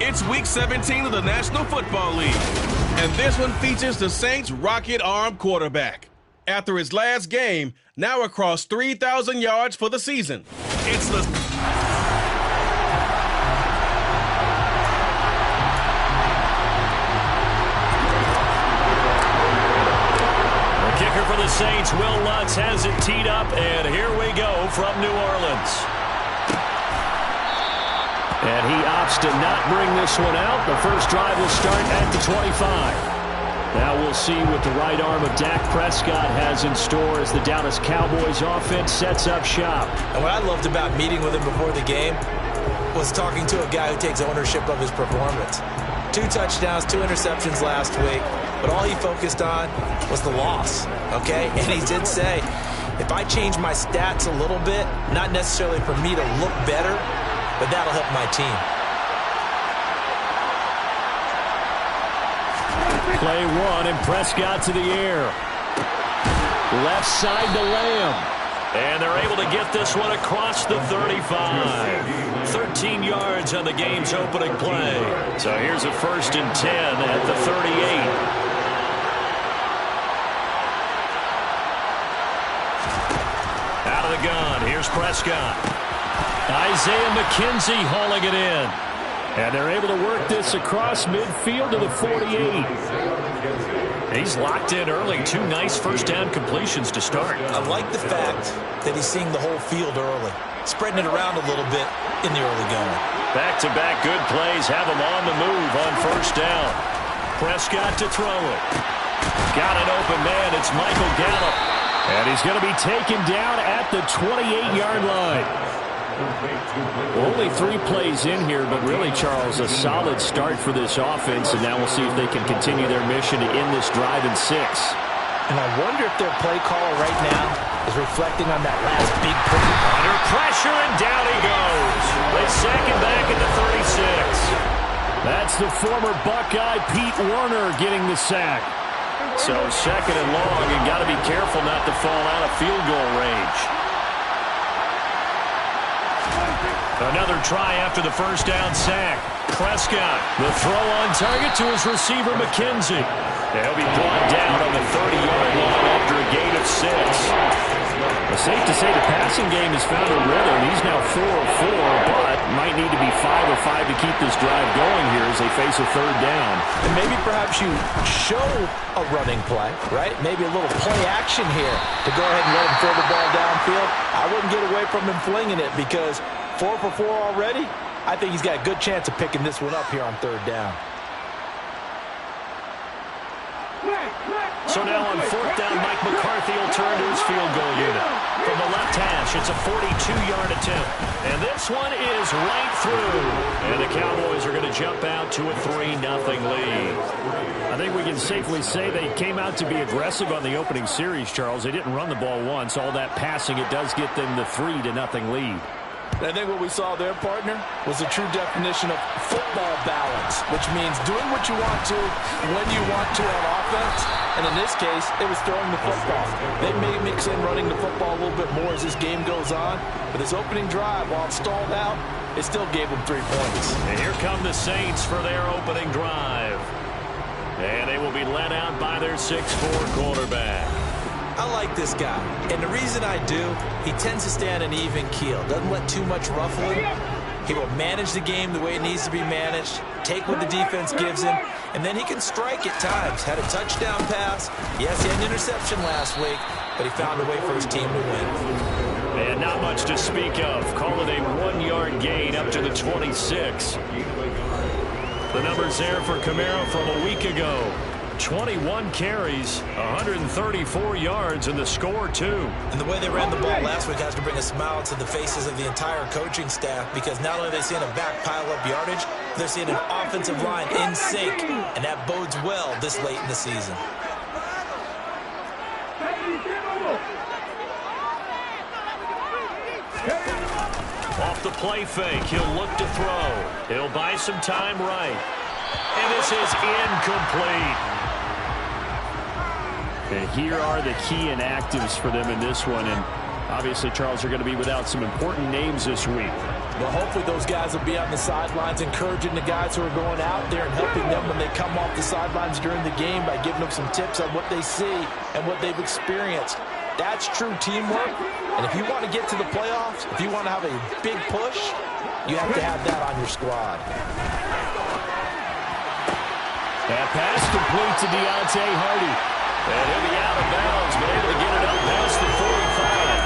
It's Week 17 of the National Football League, and this one features the Saints' rocket-armed quarterback. After his last game, now across 3,000 yards for the season. It's the... The kicker for the Saints, Will Lutz, has it teed up, and here we go from New Orleans. And he opts to not bring this one out. The first drive will start at the 25. Now we'll see what the right arm of Dak Prescott has in store as the Dallas Cowboys offense sets up shop. And what I loved about meeting with him before the game was talking to a guy who takes ownership of his performance. 2 touchdowns, 2 interceptions last week, but all he focused on was the loss, okay? And he did say, if I change my stats a little bit, not necessarily for me to look better, but that'll help my team. Play 1 and Prescott to the air. Left side to Lamb. And they're able to get this one across the 35. 13 yards on the game's opening play. So here's a 1st and 10 at the 38. Out of the gun, here's Prescott. Isaiah McKenzie hauling it in. And they're able to work this across midfield to the 48. He's locked in early. 2 nice first down completions to start. I like the fact that he's seeing the whole field early, spreading it around a little bit in the early going. Back-to-back good plays have him on the move on first down. Prescott to throw it. Got an open man. It's Michael Gallup. And he's going to be taken down at the 28-yard line. Only 3 plays in here, but really, Charles, a solid start for this offense, and now we'll see if they can continue their mission to end this drive in 6. And I wonder if their play caller right now is reflecting on that last big play. Under pressure, and down he goes. They sack him back at the 36. That's the former Buckeye Pete Werner getting the sack. So 2nd and long, and got to be careful not to fall out of field goal range. Another try after the first down sack. Prescott, the throw on target to his receiver, McKenzie. He'll be brought down on the 30-yard line after a gain of 6. It's safe to say the passing game has found a rhythm. He's now 4 of 4, but might need to be 5 of 5 to keep this drive going here as they face a 3rd down. And maybe perhaps you show a running play, right? Maybe a little play action here to go ahead and let him throw the ball downfield. I wouldn't get away from him flinging it because 4 for 4 already. I think he's got a good chance of picking this one up here on 3rd down. So now on 4th down, Mike McCarthy will turn to his field goal unit. From the left hash, it's a 42-yard attempt. And this one is right through. And the Cowboys are going to jump out to a 3-0 lead. I think we can safely say they came out to be aggressive on the opening series, Charles. They didn't run the ball once. All that passing, it does get them the 3-0 lead. I think what we saw there, partner, was a true definition of football balance, which means doing what you want to, when you want to on offense. And in this case, it was throwing the football. They may mix in running the football a little bit more as this game goes on. But this opening drive, while it stalled out, it still gave them 3 points. And here come the Saints for their opening drive. And they will be led out by their 6'4 quarterback. I like this guy, and the reason I do, he tends to stay on an even keel. Doesn't let too much ruffle him. He will manage the game the way it needs to be managed, take what the defense gives him, and then he can strike at times. Had a touchdown pass. Yes, he had an interception last week, but he found a way for his team to win. And not much to speak of. Call it a 1-yard gain up to the 26. The numbers there for Kamara from a week ago. 21 carries, 134 yards, and the score, too. And the way they ran the ball last week has to bring a smile to the faces of the entire coaching staff, because not only are they seeing a back pile up yardage, they're seeing an offensive line in sync, and that bodes well this late in the season. Off the play fake, he'll look to throw. He'll buy some time right. And this is incomplete. And here are the key inactives for them in this one. And obviously, Charles, are going to be without some important names this week. Well, hopefully those guys will be on the sidelines encouraging the guys who are going out there and helping them when they come off the sidelines during the game by giving them some tips on what they see and what they've experienced. That's true teamwork. And if you want to get to the playoffs, if you want to have a big push, you have to have that on your squad. That pass complete to Deontay Hardy. And he'll be out of bounds, but able to get it up past the 45.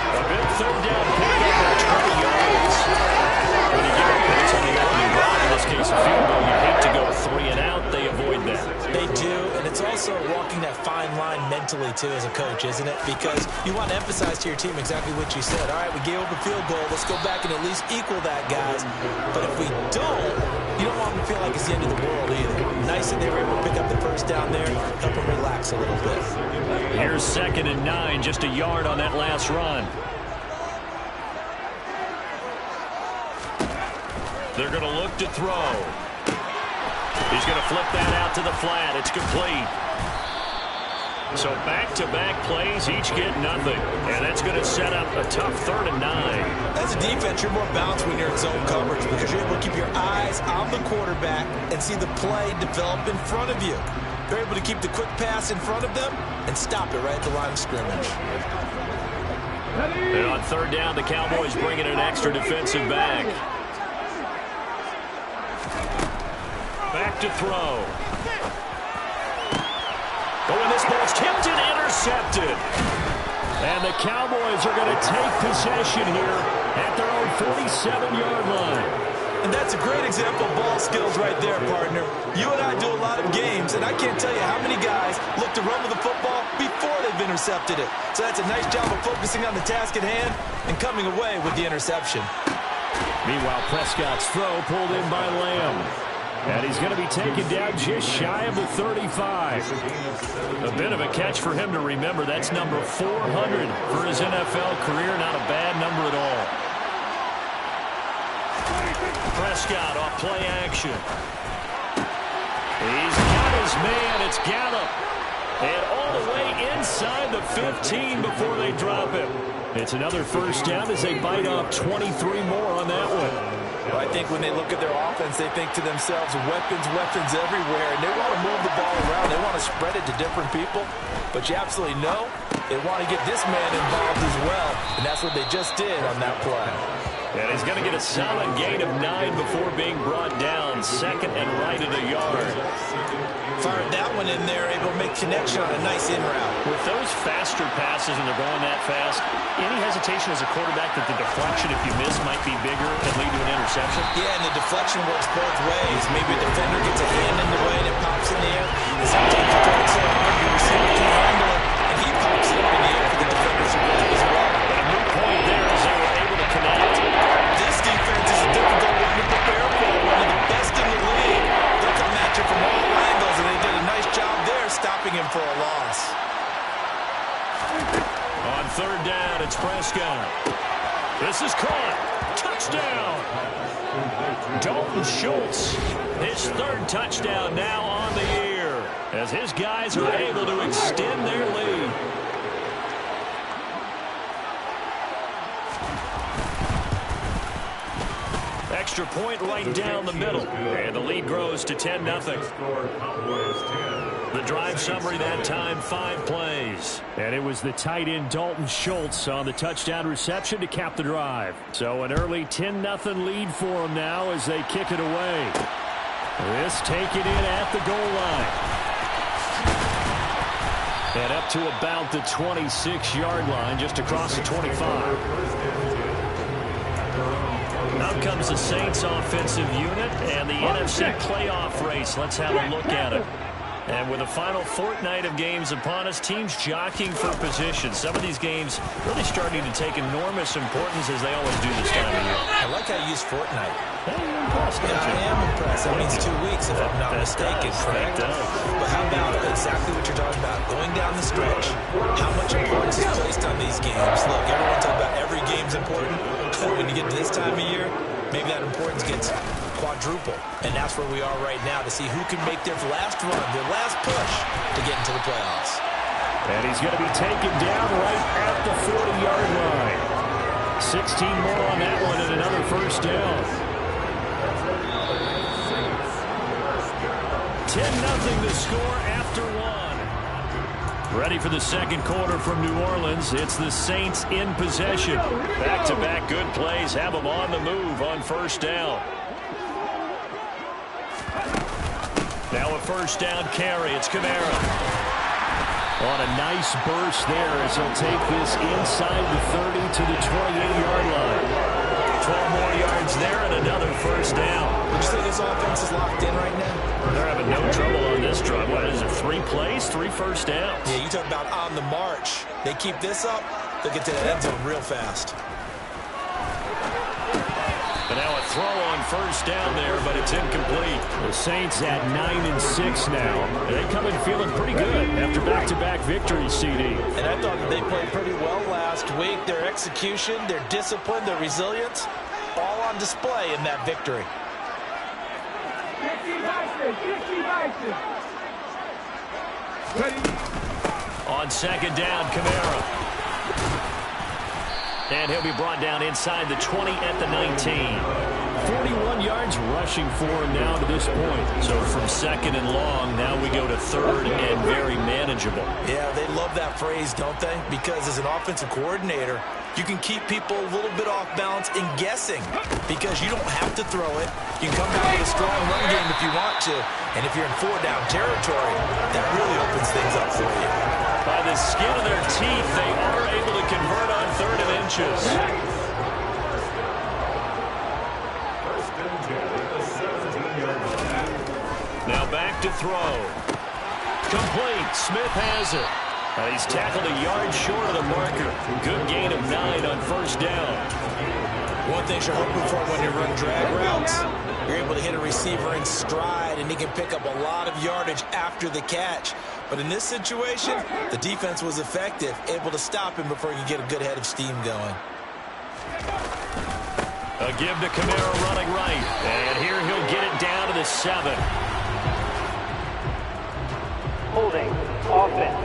A big third down pickup of 20 yards. When you give up points on the opening drive, in this case a field goal, you hate to go 3 and out. They avoid that. They do, and it's also walking that fine line mentally, too, as a coach, isn't it? Because you want to emphasize to your team exactly what you said. All right, we gave up a field goal. Let's go back and at least equal that, guys. But if we don't, you don't want them to feel like it's the end of the world either. Nice that they were able to pick up the first down there, help them relax a little bit. Here's 2nd and 9, just a yard on that last run. They're going to look to throw. He's going to flip that out to the flat. It's complete. So back-to-back plays, each get nothing. And that's going to set up a tough 3rd and 9. As a defense, you're more balanced when you're in zone coverage because you're able to keep your eyes on the quarterback and see the play develop in front of you. They're able to keep the quick pass in front of them and stop it right at the line of scrimmage. And on 3rd down, the Cowboys bring in an extra defensive back. Back to throw. Oh, and this ball's tipped and intercepted. And the Cowboys are going to take possession here at their own 47-yard line. And that's a great example of ball skills right there, partner. You and I do a lot of games, and I can't tell you how many guys look to run with the football before they've intercepted it. So that's a nice job of focusing on the task at hand and coming away with the interception. Meanwhile, Prescott's throw pulled in by Lamb. And he's going to be taken down just shy of the 35. A bit of a catch for him to remember. That's number 400 for his NFL career. Not a bad number at all. Prescott off play action. He's got his man. It's Gallup. And all the way inside the 15 before they drop him. It's another first down as they bite off 23 more on that one. Well, I think when they look at their offense, they think to themselves, weapons everywhere, and they want to move the ball around. They want to spread it to different people, but you absolutely know they want to get this man involved as well, and that's what they just did on that play. And he's going to get a solid gain of 9 before being brought down, 2nd and right at a yard. Fired that one in there, able to make connection on a nice in route. With those faster passes and they're going that fast, any hesitation as a quarterback that the deflection, if you miss, might be bigger and lead to an interception? Yeah, and the deflection works both ways. Maybe a defender gets a hand in the way and it pops in the air. And sometimes you throw it so hard, your receiver can't handle it, and he pops it up in the air for the defenders to grab as well. But a new point there is they were able to connect. This defense is a difficult one to prepare for. One of the best in the league. They'll come at you from all angles, and they did a nice job there stopping him for a loss. On 3rd down, it's Prescott. This is caught. Touchdown. Dalton Schultz, his 3rd touchdown now on the year as his guys are able to extend their lead. Extra point right down the middle. And the lead grows to 10-0. The drive summary that time, 5 plays. And it was the tight end Dalton Schultz on the touchdown reception to cap the drive. So an early 10-0 lead for them now as they kick it away. This taken in at the goal line. And up to about the 26-yard line, just across the 25. Out comes the Saints offensive unit and the NFC playoff race. Let's have a look at it. And with the final fortnight of games upon us, teams jockeying for position. Some of these games really starting to take enormous importance as they always do this time of year. I like how you use fortnight. Hey, you're impressed, Yeah, I am impressed. That means 2 weeks, if I'm not mistaken, correct? But how about exactly what you're talking about? Going down the stretch, how much importance is placed on these games? Look, everyone talks about every game's important. When you get to this time of year, maybe that importance gets quadruple. And that's where we are right now to see who can make their last run, their last push to get into the playoffs. And he's going to be taken down right at the 40-yard line. 16 more on that one and another first down. 10-0 the score after one. Ready for the second quarter from New Orleans. It's the Saints in possession. Back-to-back good plays have them on the move on first down. Now a first down carry. It's Kamara. On a nice burst there as he'll take this inside the 30 to the 28-yard line. 12 more yards there and another first down. Would you say this offense is locked in right now? They're having no trouble on this drive. What is it, 3 plays, 3 first downs? Yeah, you talk about on the march. They keep this up, they'll get to the end zone real fast. But now a throw on first down there, but it's incomplete. The Saints at 9-6 now. They come in feeling pretty good after back-to-back victories, CD. And I thought that they played pretty well last week. Their execution, their discipline, their resilience, all on display in that victory. On second down, Kamara. And he'll be brought down inside the 20 at the 19. 41 yards rushing for him now to this point. So from second and long, now we go to third and very manageable. Yeah, they love that phrase, don't they? Because as an offensive coordinator, you can keep people a little bit off balance and guessing because you don't have to throw it. You can come down with a strong run game if you want to. And if you're in 4-down territory, that really opens things up for you. By the skin of their teeth, they are able to convert on third and inches. Now back to throw. Complete. Smith has it. He's tackled a yard short of the marker. Good gain of 9 on first down. One thing you're hoping for when you run drag routes, you're able to hit a receiver in stride, and he can pick up a lot of yardage after the catch. But in this situation, the defense was effective, able to stop him before he could get a good head of steam going. A give to Kamara running right. And here he'll get it down to the 7. Holding offense.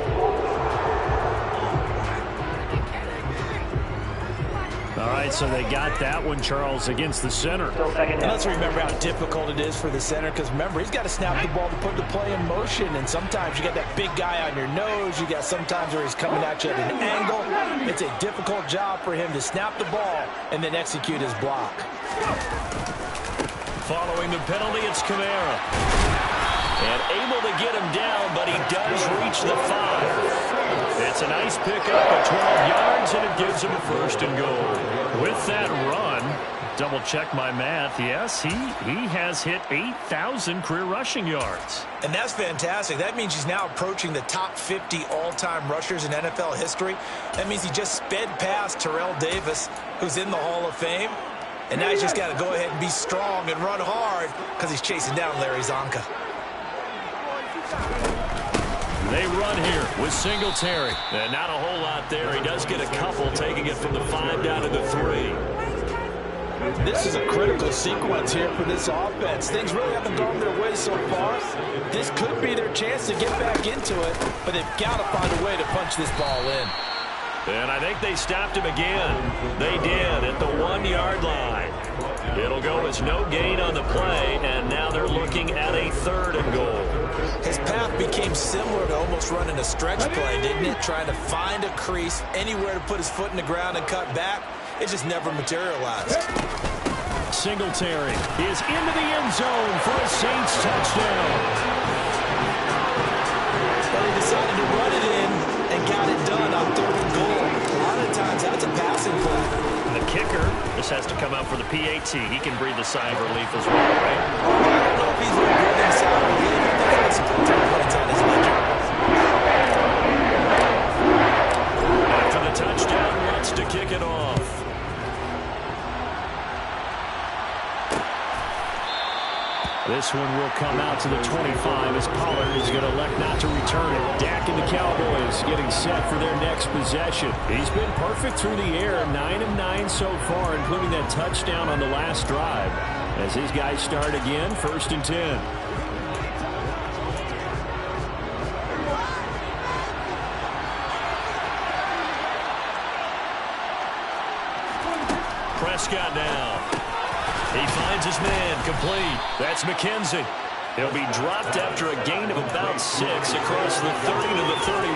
All right, so they got that one, Charles, against the center. And let's remember how difficult it is for the center because, remember, he's got to snap the ball to put the play in motion. And sometimes you got that big guy on your nose. You got sometimes where he's coming at you at an angle. It's a difficult job for him to snap the ball and then execute his block. Following the penalty, it's Kamara. And able to get him down, but he does reach the 5. It's a nice pickup of 12 yards, and it gives him a first and goal. With that run, double-check my math, yes, he has hit 8,000 career rushing yards. And that's fantastic. That means he's now approaching the top 50 all-time rushers in NFL history. That means he just sped past Terrell Davis, who's in the Hall of Fame. And now he's just got to go ahead and be strong and run hard because he's chasing down Larry Zonka. They run here with Singletary. And not a whole lot there. He does get a couple, taking it from the 5 down to the 3. This is a critical sequence here for this offense. Things really haven't gone their way so far. This could be their chance to get back into it, but they've got to find a way to punch this ball in. And I think they stopped him again. They did at the 1-yard line. It'll go as no gain on the play, and now they're looking at a 3rd and goal. His path became similar to almost running a stretch play, didn't it? Trying to find a crease, anywhere to put his foot in the ground and cut back. It just never materialized. Singletary is into the end zone for a Saints touchdown. Well, he decided to run it in and got it done on 3rd and goal. A lot of times, that's a passing play. The kicker just has to come out for the PAT. He can breathe a sigh of relief as well, right? I don't know if he's really breathing a sigh of relief. I think he has some points on his ledger. After the touchdown, wants to kick it off. This one will come out to the 25 as Pollard is going to elect not to return it. Dak and the Cowboys getting set for their next possession. He's been perfect through the air, 9 of 9 so far, including that touchdown on the last drive. As his guys start again, 1st and 10. Prescott now. He finds his man, complete. That's McKenzie. He'll be dropped after a gain of about 6 across the 30 to the 31.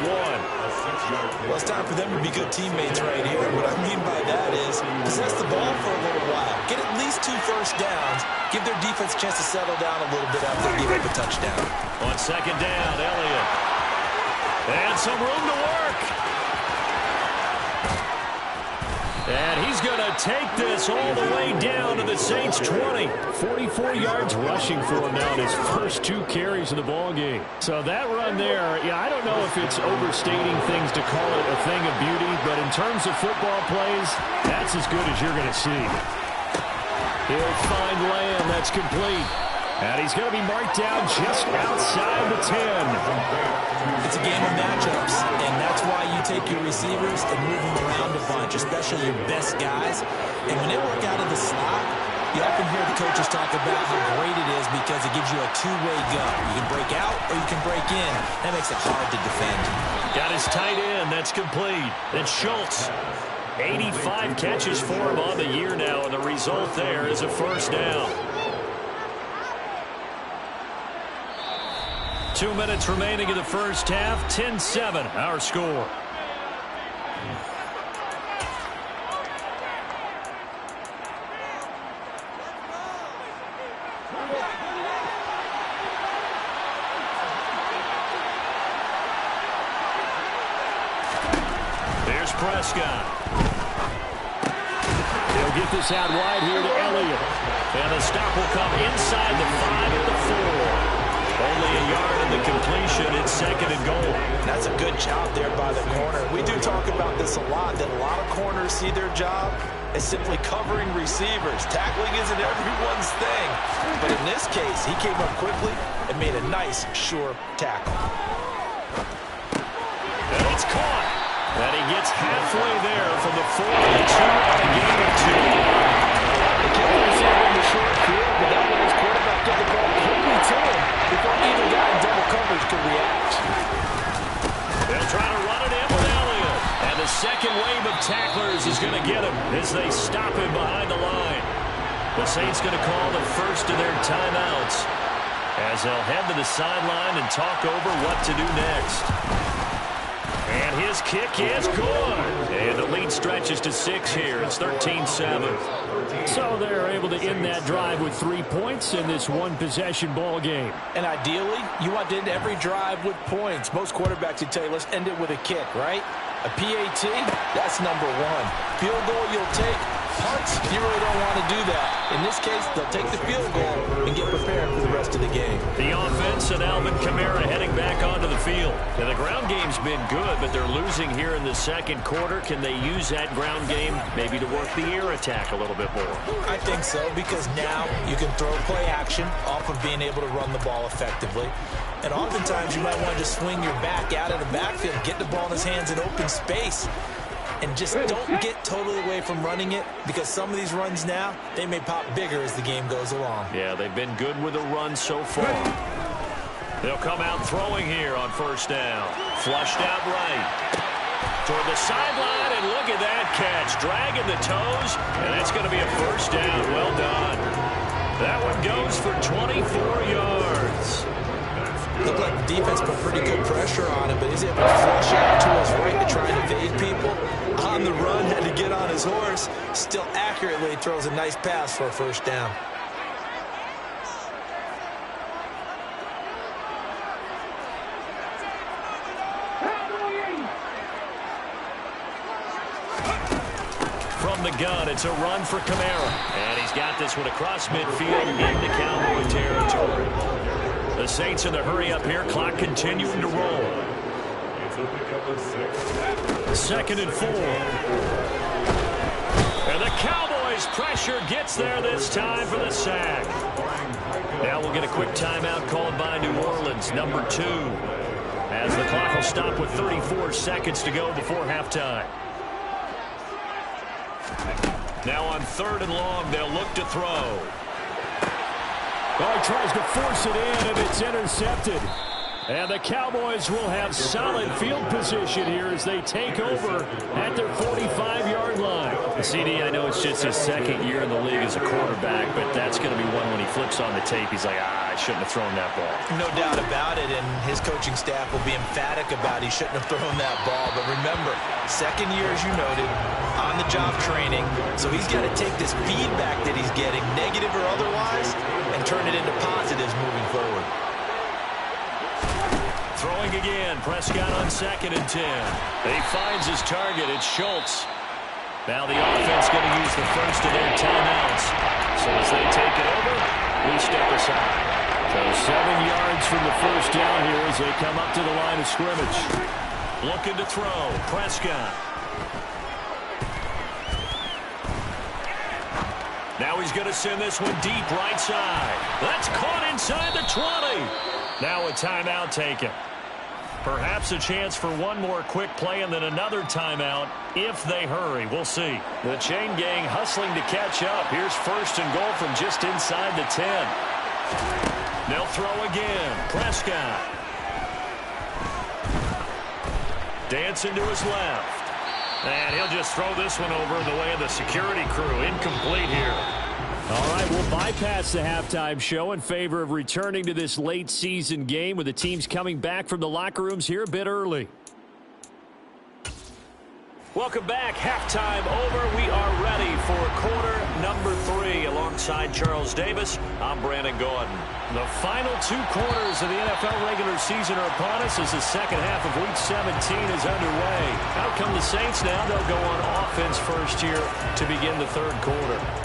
Well, it's time for them to be good teammates right here. What I mean by that is possess the ball for a little while. Get at least 2 first downs. Give their defense a chance to settle down a little bit after they give up a touchdown. On second down, Elliott. And some room to work. And he's going to take this all the way down to the Saints 20. 44 yards rushing for him now in his first 2 carries of the ballgame. So that run there, yeah, I don't know if it's overstating things to call it a thing of beauty, but in terms of football plays, that's as good as you're going to see. He'll find Lamb. That's complete. And he's going to be marked down just outside the 10. It's a game of matchups, and that's why you take your receivers and move them around a bunch, especially your best guys. And when they work out of the slot, you often hear the coaches talk about how great it is because it gives you a two-way go. You can break out or you can break in. That makes it hard to defend. Got his tight end. That's complete. That's Schultz. 85 catches for him on the year now, and the result there is a first down. 2 minutes remaining in the first half. 10-7, our score. There's Prescott. They'll get this out wide here to Elliott. And the stop will come inside the 5 at the 4. Only a yard in the completion. It's second and goal. That's a good job there by the corner. We do talk about this a lot, that a lot of corners see their job as simply covering receivers. Tackling isn't everyone's thing. But in this case, he came up quickly and made a nice, sure tackle. And it's caught. And he gets halfway there from the 4 to 2 on a gain of 2. The kicker received in the short field, but that way his quarterback took the ball quickly to him before even guy in double coverage could react. They'll try to run it in with Elliott. And the second wave of tacklers is going to get him as they stop him behind the line. The Saints going to call the first of their timeouts as they'll head to the sideline and talk over what to do next. And his kick is good. And the lead stretches to 6 here. It's 13-7. So they're able to end that drive with 3 points in this one-possession ball game. And ideally, you want to end every drive with points. Most quarterbacks would tell you, let's end it with a kick, right? A PAT, that's number 1. Field goal you'll take. Punts, you really don't want to do that. In this case, they'll take the field goal and get prepared for the rest of the game. The offense and Alvin Kamara heading back onto the field. Now, the ground game's been good, but they're losing here in the second quarter. Can they use that ground game maybe to work the air attack a little bit more? I think so, because now you can throw play action off of being able to run the ball effectively. And oftentimes you might want to just swing your back out of the backfield, get the ball in his hands in open space. And just don't get totally away from running it, because some of these runs now, they may pop bigger as the game goes along. Yeah, they've been good with the run so far. They'll come out throwing here on first down. Flushed out right. Toward the sideline, and look at that catch. Dragging the toes, and that's going to be a first down. Well done. That one goes for 24 yards. Looked like the defense put pretty good pressure on him, but he's able to flush out to his right to try and evade people. On the run, had to get on his horse. Still accurately throws a nice pass for a first down. From the gun, it's a run for Kamara. And he's got this one across midfield into Cowboy territory. The Saints in the hurry up here. Clock continuing to roll. Second and 4. And the Cowboys pressure gets there this time for the sack. Now we'll get a quick timeout called by New Orleans, number 2. As the clock will stop with 34 seconds to go before halftime. Now on 3rd and long, they'll look to throw. Oh, he tries to force it in, and it's intercepted. And the Cowboys will have solid field position here as they take over at their 45-yard sideline. The CD, I know it's just his second year in the league as a quarterback, but that's going to be one when he flips on the tape. He's like, I shouldn't have thrown that ball. No doubt about it, and his coaching staff will be emphatic about he shouldn't have thrown that ball. But remember, second year, as you noted, on-the-job training, so he's got to take this feedback that he's getting, negative or otherwise, and turn it into positives moving forward. Throwing again, Prescott on 2nd and 10. He finds his target, it's Schultz. Now the offense going to use the first of their timeouts. So as they take it over, we step aside. So 7 yards from the first down here as they come up to the line of scrimmage. Looking to throw, Prescott. Now he's going to send this one deep right side. That's caught inside the 20. Now a timeout taken. Perhaps a chance for one more quick play and then another timeout if they hurry. We'll see. The chain gang hustling to catch up. Here's 1st and goal from just inside the 10. They'll throw again. Prescott. Dancing to his left. And he'll just throw this one over in the way of the security crew. Incomplete here. All right, we'll bypass the halftime show in favor of returning to this late season game with the teams coming back from the locker rooms here a bit early. Welcome back. Halftime over. We are ready for quarter number 3. Alongside Charles Davis, I'm Brandon Gordon. The final 2 quarters of the NFL regular season are upon us as the second half of Week 17 is underway. Out come the Saints now. They'll go on offense first here to begin the 3rd quarter.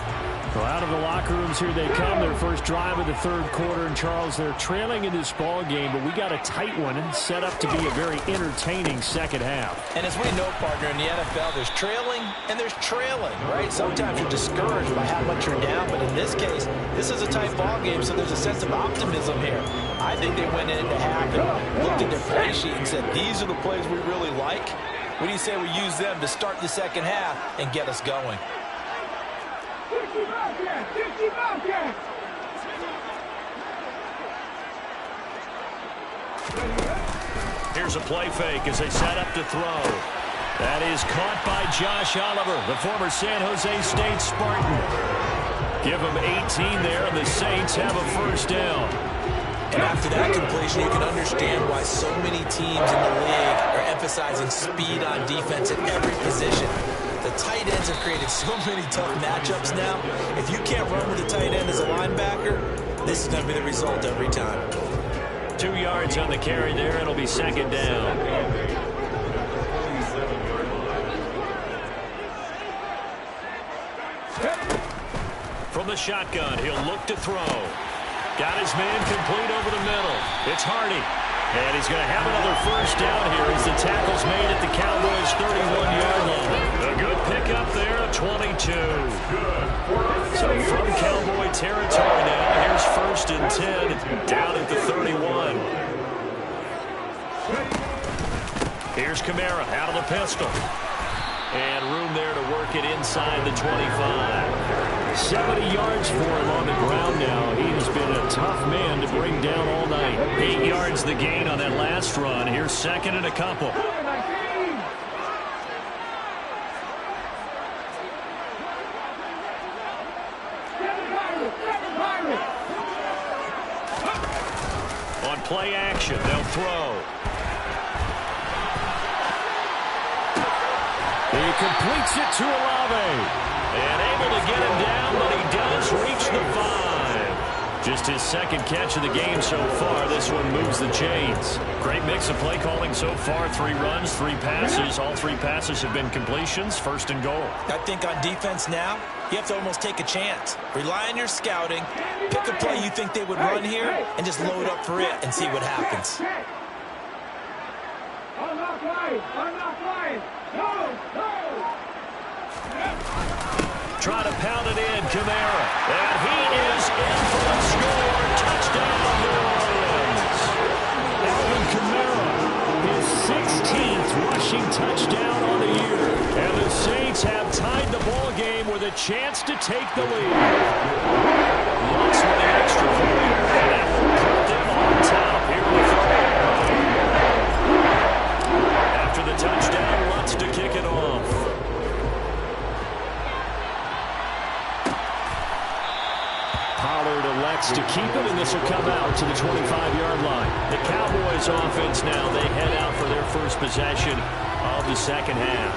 Well, out of the locker rooms here they come. Their first drive of the 3rd quarter. And, Charles, they're trailing in this ball game, but we got a tight one set up to be a very entertaining second half. And as we know, partner, in the NFL, there's trailing and there's trailing, right? Sometimes you're discouraged by how much you're down, but in this case, this is a tight ball game, so there's a sense of optimism here. I think they went into half and looked at their play sheet and said, these are the plays we really like. What do you say we use them to start the second half and get us going? Here's a play fake as they set up to throw. That is caught by Josh Oliver, the former San Jose State Spartan. Give him 18 there, and the Saints have a first down. And after that completion, you can understand why so many teams in the league are emphasizing speed on defense at every position. The tight ends have created so many tough matchups now. If you can't run with the tight end as a linebacker, this is going to be the result every time. 2 yards on the carry there. It'll be second down. From the shotgun, he'll look to throw. Got his man complete over the middle. It's Hardy. And he's going to have another first down here as the tackle's made at the Cowboys' 31-yard line. A good pickup there, a 22. So from Cowboy territory now, here's 1st and 10 down at the 31. Here's Kamara out of the pistol. And room there to work it inside the 25. 70 yards for him on the ground now. He has been a tough man to bring down all night. 8 yards the gain on that last run. Here's 2nd and a couple. On play action, they'll throw. He completes it to Olave. And able to get him down, but he does reach the 5. Just his 2nd catch of the game so far. This one moves the chains. Great mix of play calling so far. 3 runs, 3 passes. All 3 passes have been completions. 1st and goal. I think on defense now, you have to almost take a chance. Rely on your scouting. Pick a play you think they would run here and just load up for it and see what happens. I'm not flying. No. Try to pound it in, Kamara. And he is in for the score. Touchdown, New Orleans. Alvin Kamara, his 16th rushing touchdown on the year. And the Saints have tied the ball game with a chance to take the lead. Lots for the extra point. And that will put them on top here in the 3rd. After the touchdown, Lutz to kick it off. elects to keep it, and this will come out to the 25-yard line. The Cowboys offense now, they head out for their first possession of the second half.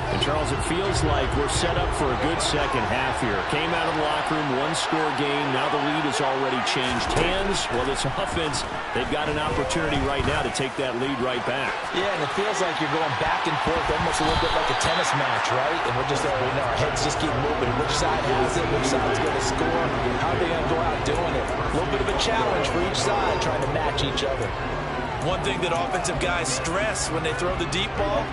And, Charles, it feels like we're set up for a good second half here. Came out of the locker room, one-score game. Now the lead has already changed hands. Well, this offense, they've got an opportunity right now to take that lead right back. Yeah, and it feels like you're going back and forth, almost a little bit like a tennis match, right? And we're just, our heads just keep moving. Which side has it? Which side's going to score? How are they going to go out doing it? A little bit of a challenge for each side, trying to match each other. One thing that offensive guys stress when they throw the deep ball,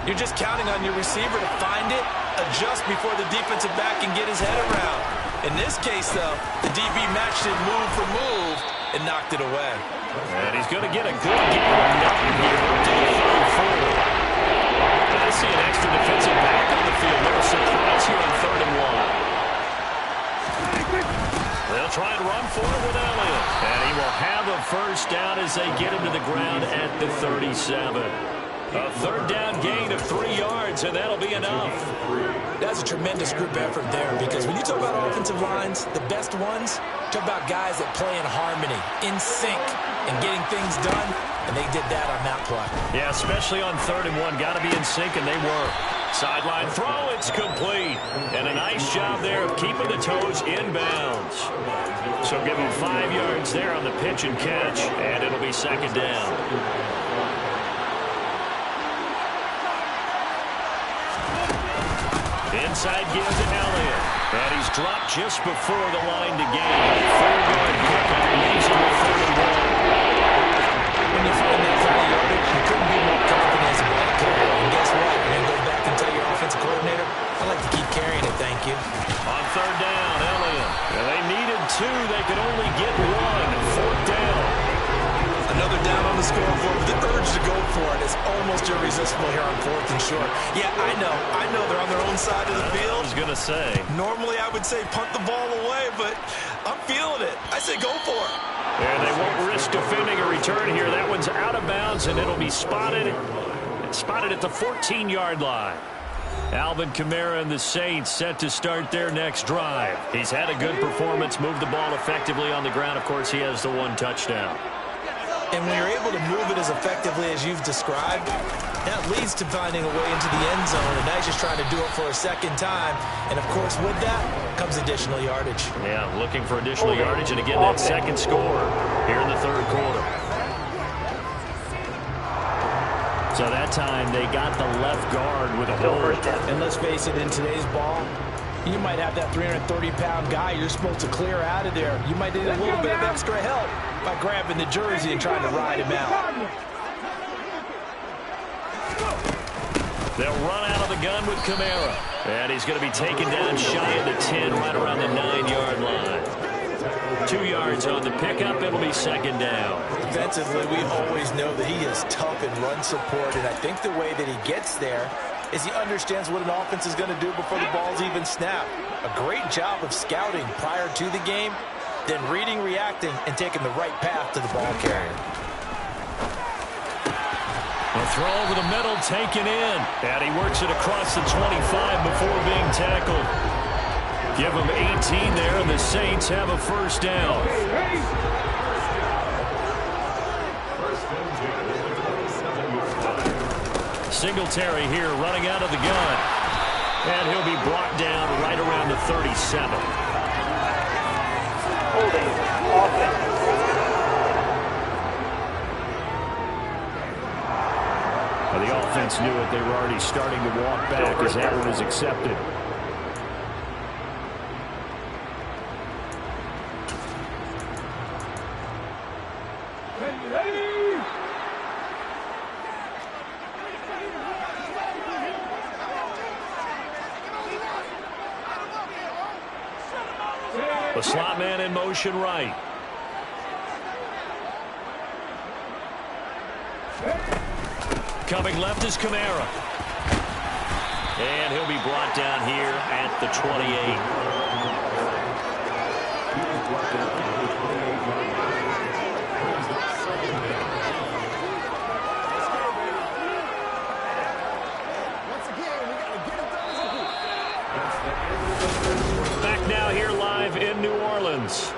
you're just counting on your receiver to find it, adjust before the defensive back can get his head around. In this case, though, the DB matched it move for move and knocked it away. And he's going to get a good game of nothing here to the 3rd and 4. I see an extra defensive back on the field. No surprise here on 3rd and 1. They'll try and run for it with Elliott. And he will have a first down as they get him to the ground at the 37. A 3rd down gain of 3 yards, and that'll be enough. That's a tremendous group effort there, because when you talk about offensive lines, the best ones, talk about guys that play in harmony, in sync, and getting things done, and they did that on that play. Yeah, especially on 3rd and 1. Got to be in sync, and they were. Sideline throw, it's complete. And a nice job there of keeping the toes inbounds. So give him 5 yards there on the pitch and catch, and it'll be 2nd down. Inside gives to Elliott. And he's dropped just before the line to gain. 4-yard pickup leaves him with 31. When you find that kind of yardage, you couldn't be more confident as a ball carrier. And guess what? You're going to go back and tell your offensive coordinator, I'd like to keep carrying it, thank you. On 3rd down, Elliott. And they needed 2. They could only get 1. 4th down. Another down on the scoreboard with the urge to go for it is almost irresistible here on 4th and short. Yeah, I know they're on their own side of the field. I was going to say. Normally I would say punt the ball away, but I'm feeling it. I say go for it. And they won't risk defending a return here. That one's out of bounds, and it'll be spotted at the 14-yard line. Alvin Kamara and the Saints set to start their next drive. He's had a good performance, moved the ball effectively on the ground. Of course, he has the 1 touchdown. And when you're able to move it as effectively as you've described, that leads to finding a way into the end zone. And now he's just trying to do it for a second time. And, of course, with that comes additional yardage. Yeah, looking for additional yardage. And, again, that second score here in the 3rd quarter. So that time they got the left guard with a hold. And let's face it, in today's ball, you might have that 330-pound guy you're supposed to clear out of there. You might need a little bit of extra help by grabbing the jersey and trying to ride him out. They'll run out of the gun with Kamara. And he's going to be taken down shy of the 10, right around the 9-yard line. 2 yards on the pickup. It'll be 2nd down. Defensively, we always know that he is tough in run support, and I think the way that he gets there is he understands what an offense is going to do before the ball's even snapped. A great job of scouting prior to the game, then reading, reacting, and taking the right path to the ball carrier. A throw over the middle, taken in. And he works it across the 25 before being tackled. Give him 18 there, and the Saints have a first down. Singletary here running out of the gun. And he'll be brought down right around the 37. Holding. Offense. Well, the offense knew it. They were already starting to walk back as that one is accepted. The slot man in motion right. Coming left is Kamara. And he'll be brought down here at the 28. Back now here live in New Orleans.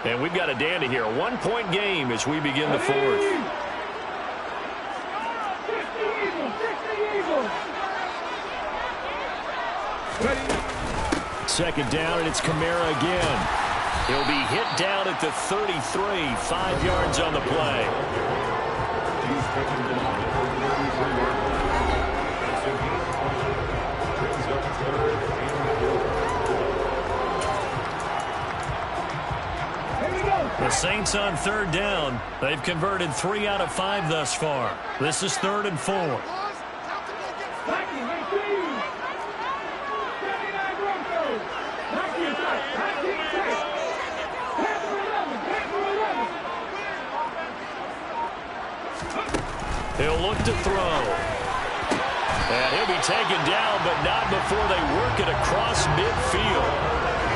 And we've got a dandy here. A one-point game as we begin the fourth. Second down, and it's Kamara again. He'll be hit down at the 33, 5 yards on the play. The Saints on third down. They've converted 3 out of 5 thus far. This is 3rd and 4. He'll look to throw. And he'll be taken down, but not before they work it across midfield.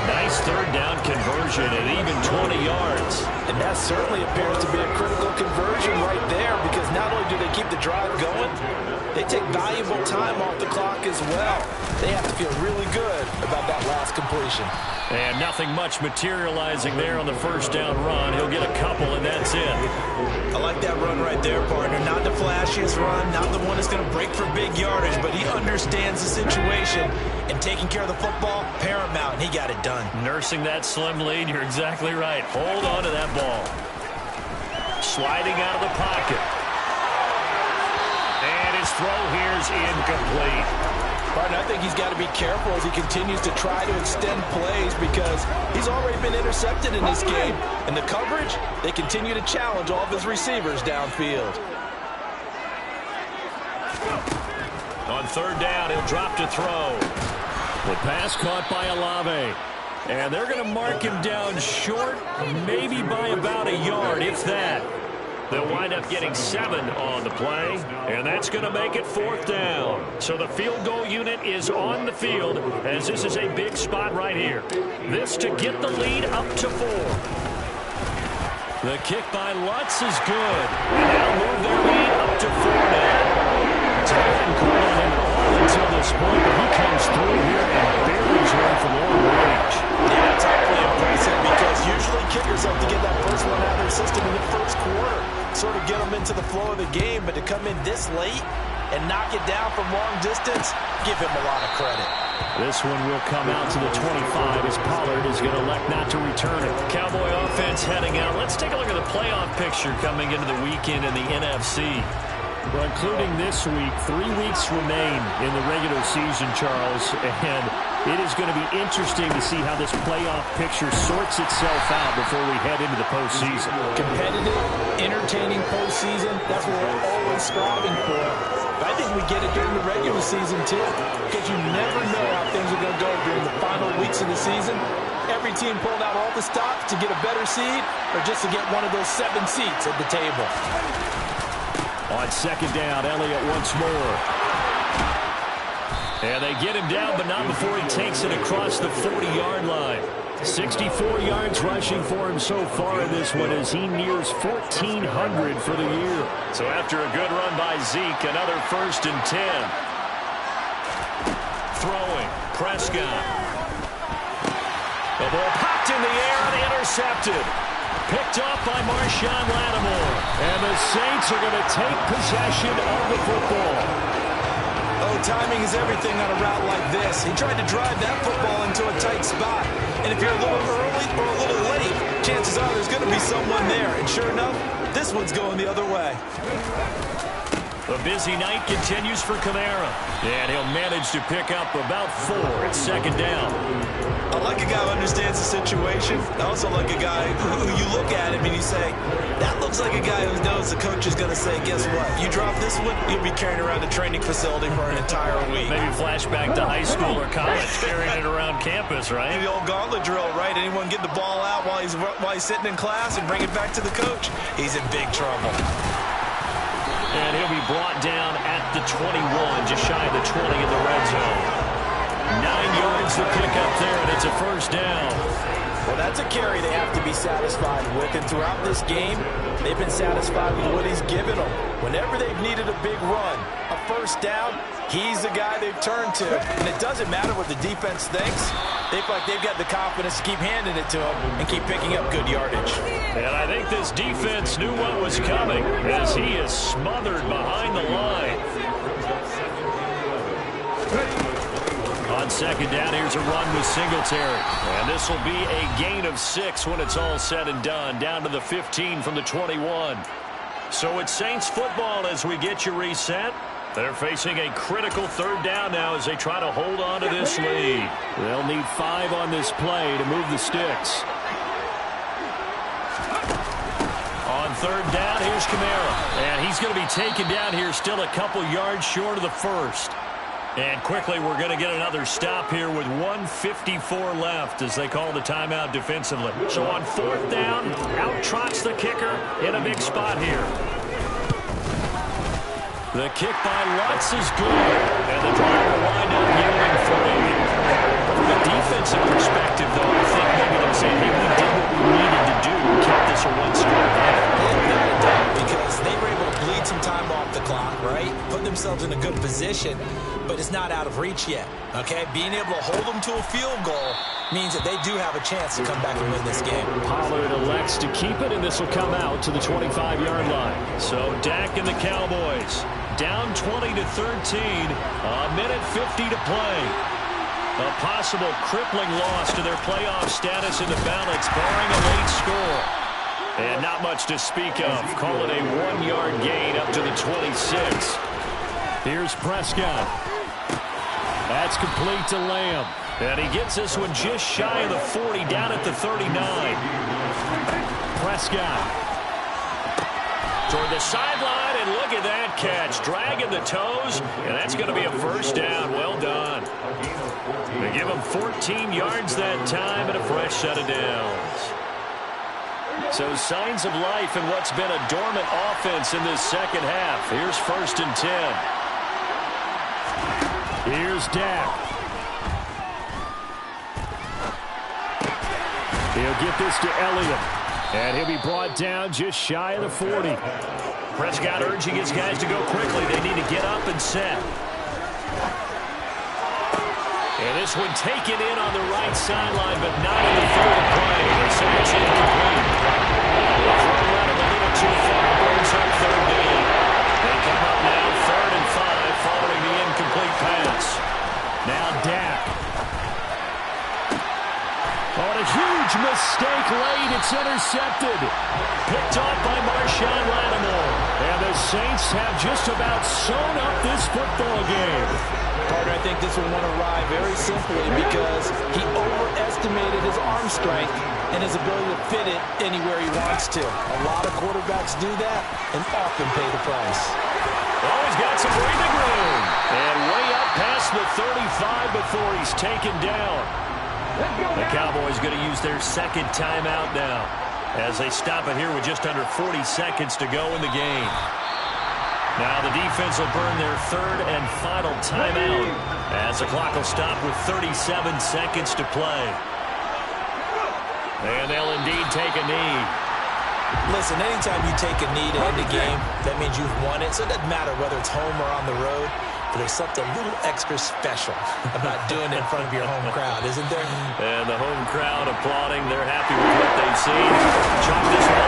Nice third down conversion at even 20 yards. And that certainly appears to be a critical conversion right there, because not only do they keep the drive going, they take valuable time off the clock as well. They have to feel really good about that last completion. And nothing much materializing there on the first down run. He'll get a couple, and that's it. I like that run right there, partner. Not the flashiest run, not the one that's going to break for big yardage, but he understands the situation, and taking care of the football, paramount, and he got it done. Nursing that slim lead, you're exactly right. Hold on to that ball. Sliding out of the pocket. And his throw here is incomplete. Partner, I think he's got to be careful as he continues to try to extend plays, because he's already been intercepted in this game. And the coverage, they continue to challenge all of his receivers downfield. On third down, he'll drop to throw. The pass caught by Olave. And they're going to mark him down short, maybe by about a yard, if that. They'll wind up getting 7 on the play, and that's going to make it 4th down. So the field goal unit is on the field, as this is a big spot right here. This to get the lead up to 4. The kick by Lutz is good. And they'll move their lead up to 4 now. It's been called on him all until this point, but he comes through here and buries one from long range. Yeah, it's awfully impressive, because usually kickers have to get that first one out of their system in the first quarter, sort of get them into the flow of the game, but to come in this late and knock it down from long distance, give him a lot of credit. This one will come out to the 25 as Pollard is going to elect not to return it. Cowboy offense heading out. Let's take a look at the playoff picture coming into the weekend in the NFC. Well, including this week, 3 weeks remain in the regular season, Charles, and it is going to be interesting to see how this playoff picture sorts itself out before we head into the postseason. Competitive, entertaining postseason, that's what we're always striving for. But I think we get it during the regular season, too, because you never know how things are going to go during the final weeks of the season. Every team pulling out all the stops to get a better seed, or just to get one of those 7 seats at the table. On second down, Elliott once more. And they get him down, but not before he takes it across the 40-yard line. 64 yards rushing for him so far in this one as he nears 1,400 for the year. So after a good run by Zeke, another 1st and 10. Throwing, Prescott. The ball popped in the air and intercepted. Picked off by Marshawn Lattimore. And the Saints are going to take possession of the football. Oh, timing is everything on a route like this. He tried to drive that football into a tight spot. And if you're a little early or a little late, chances are there's going to be someone there. And sure enough, this one's going the other way. A busy night continues for Kamara. And he'll manage to pick up about 4 at second down. I like a guy who understands the situation. I also like a guy who you look at him and you say, that looks like a guy who knows the coach is going to say, guess what? You drop this one, you'll be carrying around the training facility for an entire week. Maybe flashback to high school or college, carrying it around campus, right? The old gauntlet drill, right? Anyone get the ball out while he's sitting in class and bring it back to the coach? He's in big trouble. And he'll be brought down at the 21, just shy of the 20 in the red zone. 9 yards to pick up there, and it's a 1st down. Well, that's a carry they have to be satisfied with, and throughout this game, they've been satisfied with what he's given them. Whenever they've needed a big run, a 1st down, he's the guy they've turned to. And it doesn't matter what the defense thinks. They feel like they've got the confidence to keep handing it to him and keep picking up good yardage. And I think this defense knew what was coming as he is smothered behind the line. On second down, here's a run with Singletary. And this will be a gain of 6 when it's all said and done, down to the 15 from the 21. So it's Saints football as we get you reset. They're facing a critical third down now as they try to hold on to this lead. They'll need 5 on this play to move the sticks. On third down, here's Kamara. And he's going to be taken down here still a couple yards short of the first. And quickly, we're going to get another stop here with 1:54 left as they call the timeout defensively. So on fourth down, out trots the kicker in a big spot here. The kick by Lutz is good, and the drive will wind up yielding 3. From a defensive perspective, though, I think maybe they'll say, hey, we did what we needed to do to keep this a one-score game. Because they were able to bleed some time off the clock, right? Put themselves in a good position, but it's not out of reach yet, okay? Being able to hold them to a field goal means that they do have a chance to come back and win this game. Pollard elects to keep it, and this will come out to the 25-yard line. So Dak and the Cowboys down 20-13, a minute 50 to play. A possible crippling loss to their playoff status in the balance, barring a late score. And not much to speak of. Call it a 1-yard gain up to the 26. Here's Prescott. That's complete to Lamb. And he gets this one just shy of the 40, down at the 39. Prescott. Toward the sideline, and look at that catch. Dragging the toes, and that's going to be a first down. Well done. They give him 14 yards that time and a fresh set of downs. So signs of life in what's been a dormant offense in this second half. Here's 1st and 10. Here's Dak. He'll get this to Elliott. And he'll be brought down just shy of the 40. Prescott urging his guys to go quickly. They need to get up and set. And this one taken in on the right sideline, but not in the field of play. They say it's incomplete. The throw led him a little too far. Brings up third down. They come up now 3rd and 5 following the incomplete pass. Now Dak. On a huge mistake late, it's intercepted. Picked off by Marshawn Lattimore. And the Saints have just about sewn up this football game. Partner, I think this one won't arrive very simply because he overestimated his arm strength and his ability to fit it anywhere he wants to. A lot of quarterbacks do that and often pay the price. Oh, he's got some breathing room. And way up past the 35 before he's taken down. The Cowboys going to use their second timeout now as they stop it here with just under 40 seconds to go in the game. Now the defense will burn their 3rd and final timeout as the clock will stop with 37 seconds to play. And they'll indeed take a knee. Listen, anytime you take a knee to end a game, that means you've won it. So it doesn't matter whether it's home or on the road. But there's something a little extra special about doing it in front of your home crowd, isn't there? And the home crowd applauding. They're happy with what they've seen. Chalk this one